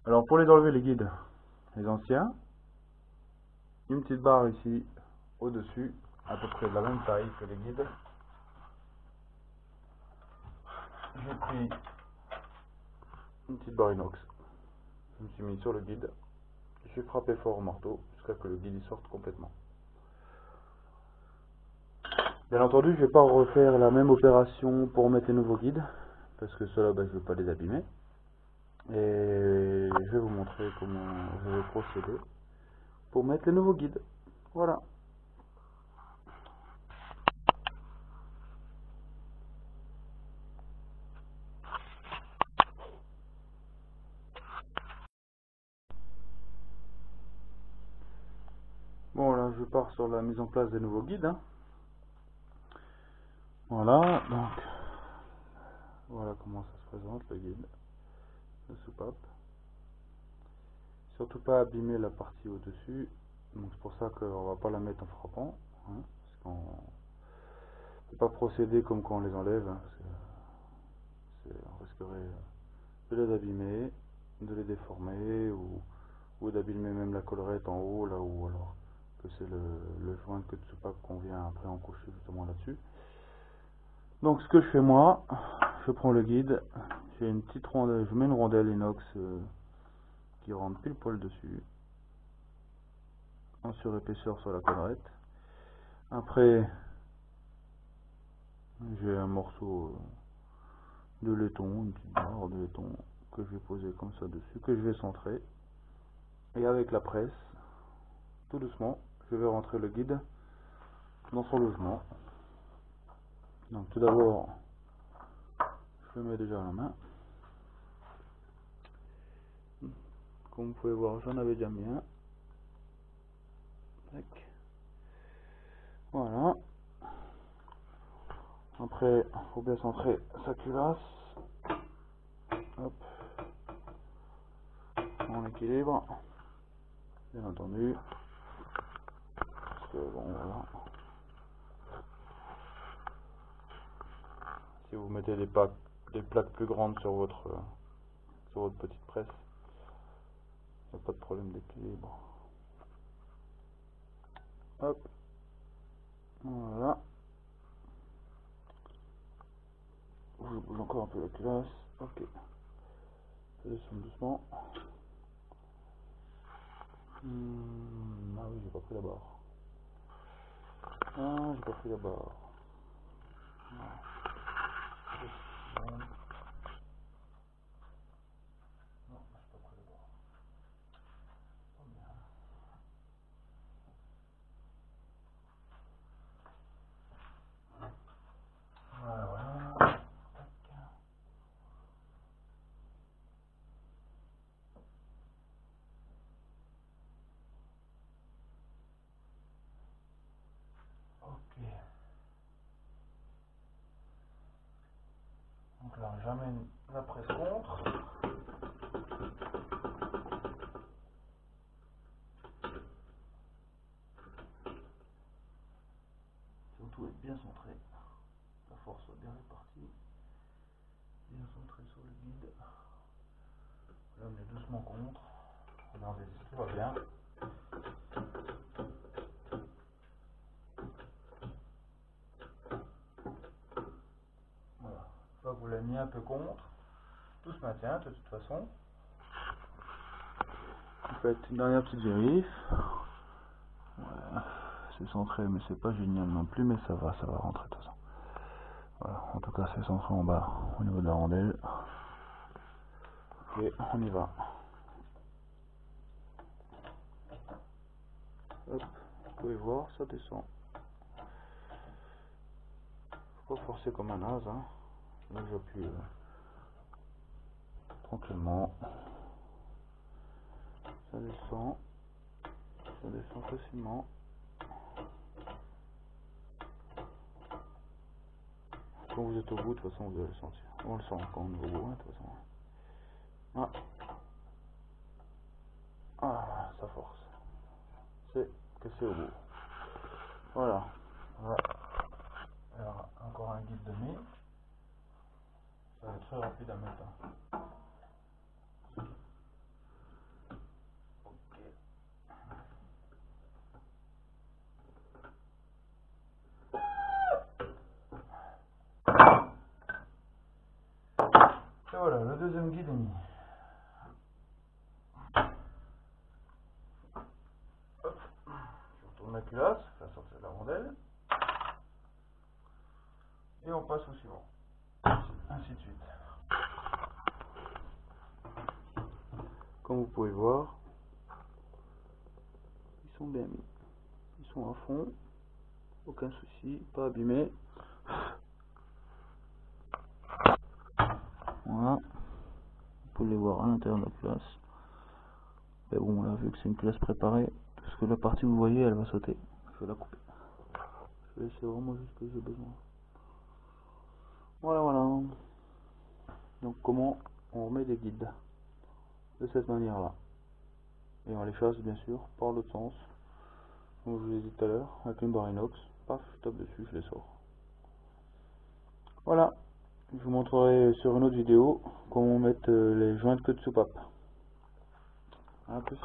Alors pour les enlever les guides, les anciens, une petite barre ici au-dessus, à peu près de la même taille que les guides. J'ai pris une petite barre inox, je me suis mis sur le guide, j'ai frappé fort au marteau jusqu'à ce que le guide y sorte complètement. Bien entendu, je ne vais pas refaire la même opération pour mettre les nouveaux guides, parce que ceux-là, je ne veux pas les abîmer. Et je vais vous montrer comment je vais procéder pour mettre les nouveaux guides. Voilà. Bon, là, je pars sur la mise en place des nouveaux guides. Voilà, donc, voilà comment ça se présente, le guide de soupape. Surtout pas abîmer la partie au-dessus. Donc c'est pour ça qu'on va pas la mettre en frappant. Hein, parce qu'on ne peut pas procéder comme quand on les enlève. Hein, parce que on risquerait de les abîmer, de les déformer ou d'abîmer même la collerette en haut, là où alors que c'est le joint de soupape qu'on vient après encoucher justement là-dessus. Donc ce que je fais moi, je prends le guide, j'ai une petite rondelle, je mets une rondelle inox qui rentre pile poil dessus, en surépaisseur sur la collerette. Après, j'ai un morceau de laiton, une petite barre de laiton que je vais poser comme ça dessus, que je vais centrer. Et avec la presse, tout doucement, je vais rentrer le guide dans son logement. Donc tout d'abord, je le mets déjà à la main. Comme vous pouvez voir, j'en avais déjà mis un. Tac. Voilà. Après, il faut bien centrer sa culasse. Hop. En équilibre. Bien entendu. Parce que bon, voilà. Si vous mettez des plaques plus grandes sur votre petite presse, il n'y a pas de problème d'équilibre. Hop. Voilà. Je bouge encore un peu la culasse. Ok. Ça descend doucement. Ah oui, j'ai pas pris la barre. Ah, j'ai pas pris la barre. Non. Voilà. Ok. Donc là, j'amène la presse contre. Surtout être bien centré. La force soit bien répartie. Bien centré sur le guide. Là, on est doucement contre. Regardez, tout va bien. Voilà. Une fois que vous l'avez mis un peu contre, tout se maintient de toute façon. Vous faites une dernière petite vérif. Ouais, c'est centré, mais c'est pas génial non plus, mais ça va rentrer de toute façon. Voilà, en tout cas c'est centré en bas au niveau de la rondelle. Ok, on y va. Hop, vous pouvez voir, ça descend. Faut pas forcer comme un naze, hein. Là j'appuie tranquillement. Ça descend facilement. Quand vous êtes au bout, de toute façon vous allez le sentir. On le sent quand on est au bout, hein, de toute façon. Ah. Ah, ça force. C'est que c'est au bout. Voilà. Voilà. Alors, encore un guide demi. Ça va être très rapide à mettre. Hein. deuxième guide est mis. Hop. Je retourne la culasse, faire sortir la rondelle. Et on passe au suivant. Ainsi de suite. Comme vous pouvez voir, ils sont bien mis. Ils sont à fond. Aucun souci, pas abîmé. Voilà. Vous pouvez les voir à l'intérieur de la classe. Mais bon, là, vu que c'est une classe préparée, parce que la partie vous voyez, elle va sauter. Je vais la couper. Je vais laisser vraiment juste ce que j'ai besoin. Voilà, voilà. Donc, comment on remet des guides de cette manière-là. Et on les chasse, bien sûr, par l'autre sens. Comme je vous l'ai dit tout à l'heure, avec une barre inox. Paf, je tape dessus, je les sors. Voilà. Je vous montrerai sur une autre vidéo comment mettre les joints de queue de soupape. A plus.